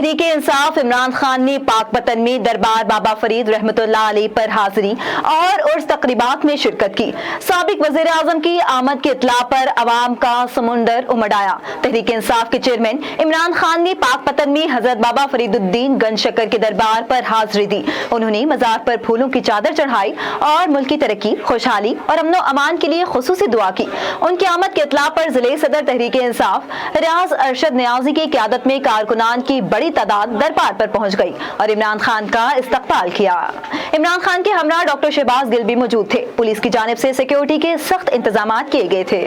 तहरीके इंसाफ इमरान खान ने पाकपतन में दरबार बाबा फरीद रहमतुल्लाह अलैह पर हाजिरी और उर्स तकरीबात में शिरकत की। साबिक वज़ीर आज़म की आमद की इत्तला पर अवाम का समुंदर उमड़ आया। तहरीके इंसाफ के चेयरमैन इमरान खान ने पाकपतन में हजरत बाबा फरीदुद्दीन गंज शक्कर के दरबार पर हाजिरी दी। उन्होंने मज़ार पर फूलों की चादर चढ़ाई और मुल्क की तरक्की, खुशहाली और अमनो अमान के लिए खुसूसी दुआ की। उनकी आमद की इत्तला पर जिले सदर तहरीके इंसाफ रियाज अरशद न्याजी की क़यादत में कारकुनान की बड़ी तादाद दरबार पर पहुंच गई और इमरान खान का इस्तकबाल किया। इमरान खान के हमरा डॉक्टर शहबाज गिल भी मौजूद थे। पुलिस की जानिब से सिक्योरिटी के सख्त इंतजाम किए गए थे।